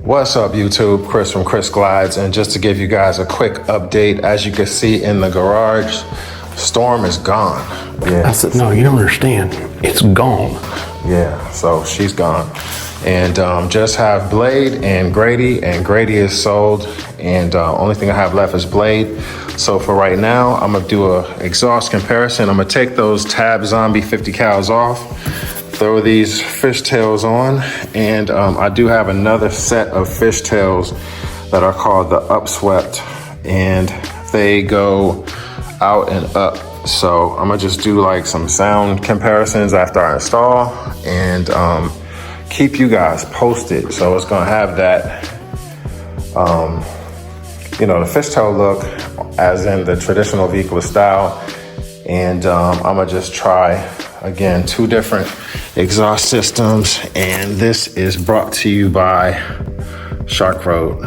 What's up YouTube, Chris from Chris Glides, and just to give you guys a quick update, as you can see in the garage, Storm is gone. Yeah. I said, no, you don't understand. It's gone. Yeah, so she's gone. And just have Blade and Grady is sold, and only thing I have left is Blade. So for right now, I'm gonna do a exhaust comparison. I'm gonna take those Tab Zombie 50 cals off, throw these Fishtails on, and I do have another set of Fishtails that are called the Upswept, and they go out and up. So I'm gonna just do like some sound comparisons after I install, and keep you guys posted. So it's gonna have that, you know, the fishtail look as in the traditional Vicla style. And I'm gonna just try, again, 2 different exhaust systems. And this is brought to you by Sharkroad.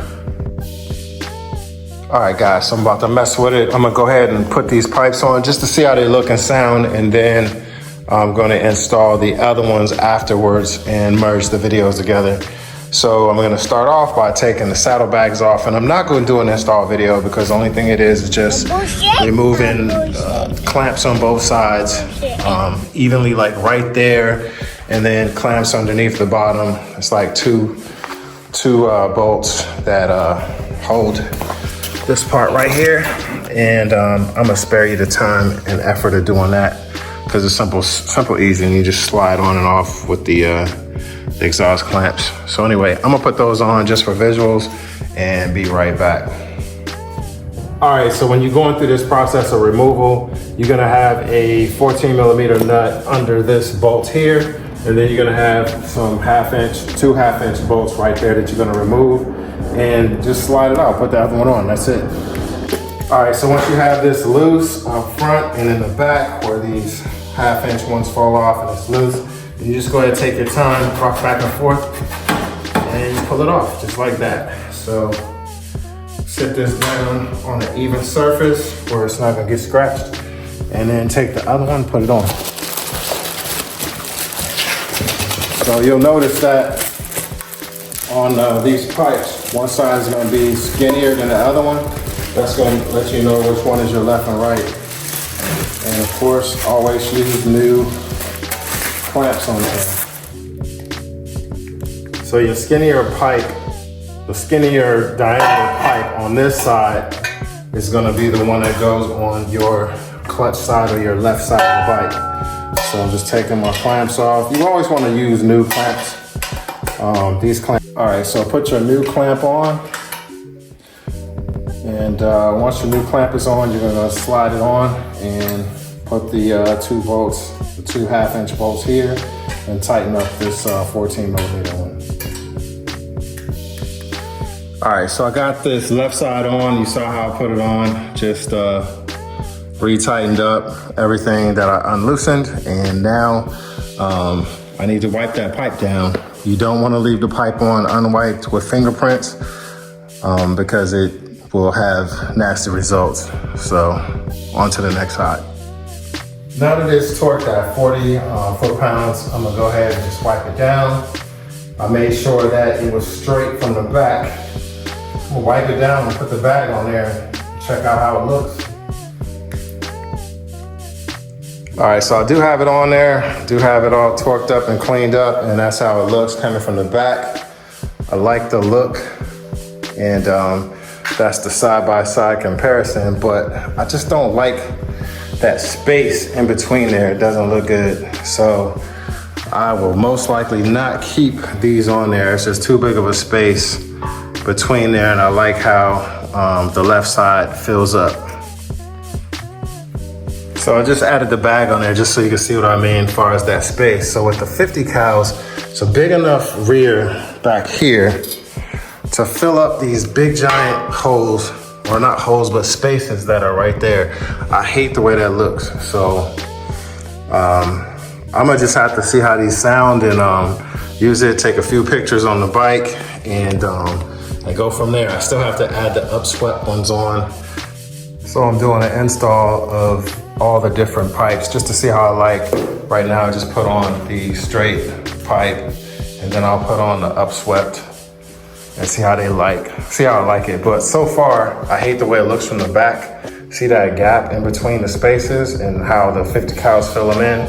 All right, guys, so I'm about to mess with it. I'm gonna go ahead and put these pipes on just to see how they look and sound. And then I'm gonna install the other ones afterwards and merge the videos together. So I'm gonna start off by taking the saddlebags off, and I'm not gonna do an install video because the only thing it is just removing clamps on both sides, evenly, like right there, and then clamps underneath the bottom. It's like two bolts that hold this part right here. And I'm gonna spare you the time and effort of doing that because it's simple, easy, and you just slide on and off with the exhaust clamps. So anyway, I'm gonna put those on just for visuals and be right back. All right, so when you're going through this process of removal, you're gonna have a 14mm nut under this bolt here, and then you're gonna have some 2 half-inch bolts right there that you're gonna remove, and just slide it out, put the other one on, that's it. All right, so once you have this loose up front and in the back where these half-inch ones fall off and it's loose, you just go ahead and take your time, rock back and forth, and you pull it off just like that. So sit this down on an even surface where it's not gonna get scratched, and then take the other one, put it on. So you'll notice that on these pipes, one side is gonna be skinnier than the other one. That's gonna let you know which one is your left and right. And of course, always use new clamps on there. So your skinnier pipe, the skinnier diameter pipe on this side is gonna be the one that goes on your clutch side or your left side of the bike. So I'm just taking my clamps off. You always wanna use new clamps. These clamps. All right, so put your new clamp on. And once your new clamp is on, you're gonna slide it on and put the 2 bolts, the 2 half-inch bolts here, and tighten up this 14mm one. All right, so I got this left side on. You saw how I put it on. Just re-tightened up everything that I unloosened, and now I need to wipe that pipe down. You don't want to leave the pipe on unwiped with fingerprints because it will have nasty results. So on to the next side. Now that it's torqued at 40 foot-pounds, I'm gonna go ahead and just wipe it down. I made sure that it was straight from the back. I'm gonna wipe it down and put the bag on there and check out how it looks. All right, so I do have it on there. I do have it all torqued up and cleaned up, and that's how it looks coming from the back. I like the look, and that's the side-by-side comparison, but I just don't like that space in between there. It doesn't look good. So I will most likely not keep these on there. It's just too big of a space between there, and I like how the left side fills up. So I just added the bag on there just so you can see what I mean as far as that space. So with the 50 cals, it's a big enough rear back here to fill up these big giant holes, or not holes, but spaces that are right there. I hate the way that looks. So I'm gonna just have to see how these sound and use it, take a few pictures on the bike, and go from there. I still have to add the upswept ones on. So I'm doing an install of all the different pipes just to see how I like. Right now I just put on the straight pipe, and then I'll put on the upswept. and see how I like it. But so far, I hate the way it looks from the back. See that gap in between the spaces and how the 50 cals fill them in?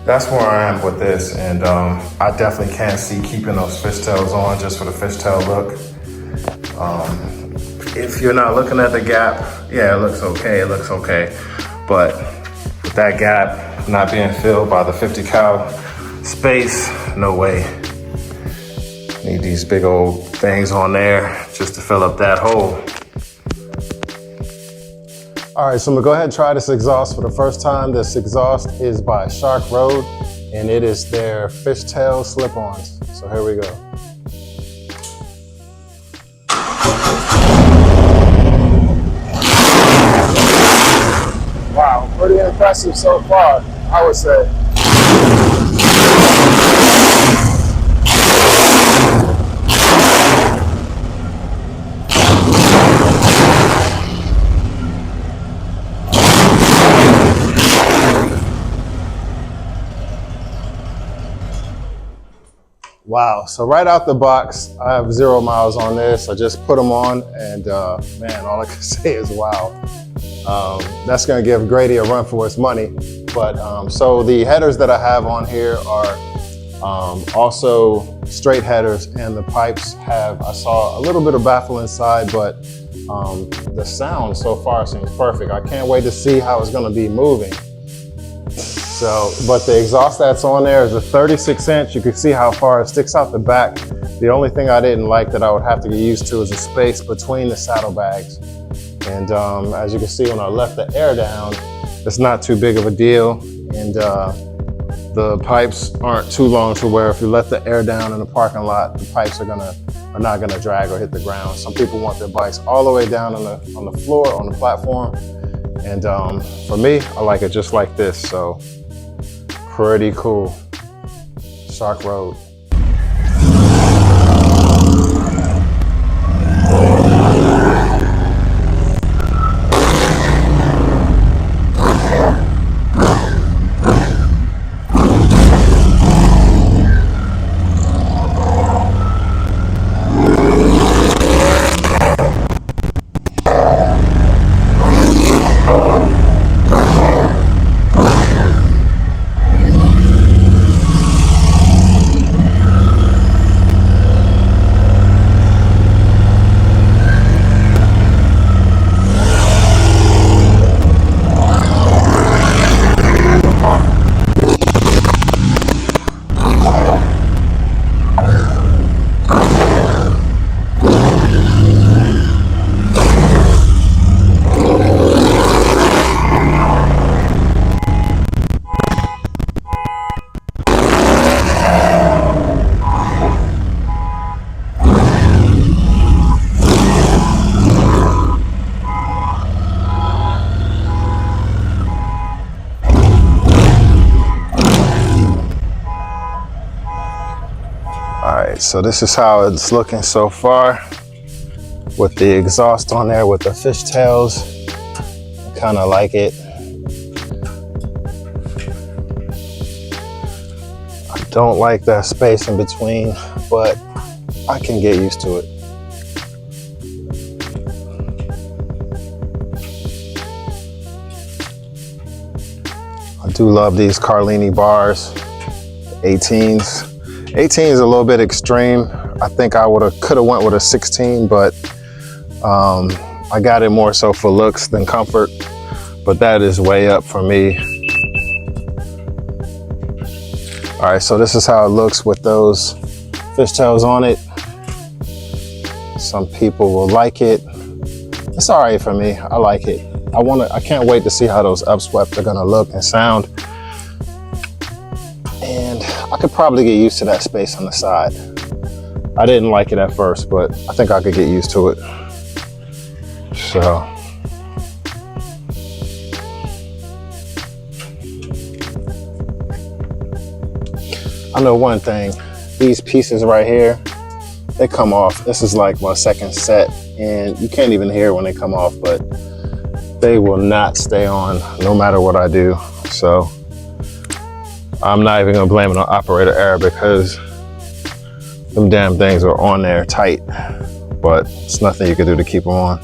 That's where I am with this. And I definitely can't see keeping those fishtails on just for the fishtail look. If you're not looking at the gap, yeah, it looks okay. But with that gap not being filled by the 50 cal space, no way. Need these big old things on there just to fill up that hole. All right, so I'm gonna go ahead and try this exhaust for the first time. This exhaust is by Sharkroad, and it is their Fishtail slip-ons. So here we go. Wow, pretty impressive so far, I would say. Wow, so right out the box, I have 0 miles on this. I just put them on and man, all I can say is wow. That's gonna give Grady a run for his money. But so the headers that I have on here are also straight headers, and the pipes have, I saw a little bit of baffle inside, but the sound so far seems perfect. I can't wait to see how it's gonna be moving. So, but the exhaust that's on there is a 36 inch. You can see how far it sticks out the back. The only thing I didn't like that I would have to get used to is the space between the saddlebags. And as you can see, when I left the air down, it's not too big of a deal. And the pipes aren't too long to where if you let the air down in the parking lot, the pipes are not gonna drag or hit the ground. Some people want their bikes all the way down on the floor, on the platform. And for me, I like it just like this. So pretty cool. Sharkroad. So this is how it's looking so far with the exhaust on there with the fishtails. I kind of like it. I don't like that space in between, but I can get used to it. I do love these Carlini bars, 18s. 18 is a little bit extreme. I think I could have went with a 16, but I got it more so for looks than comfort. But that is way up for me. All right, so this is how it looks with those fishtails on it. Some people will like it. It's all right for me. I like it. I can't wait to see how those Upswept are gonna look and sound. And I could probably get used to that space on the side. I didn't like it at first, but I think I could get used to it. So. I know one thing, these pieces right here, they come off. This is like my second set, and you can't even hear when they come off, but they will not stay on no matter what I do. So I'm not even gonna blame it on operator error because them damn things are on there tight. but it's nothing you can do to keep them on.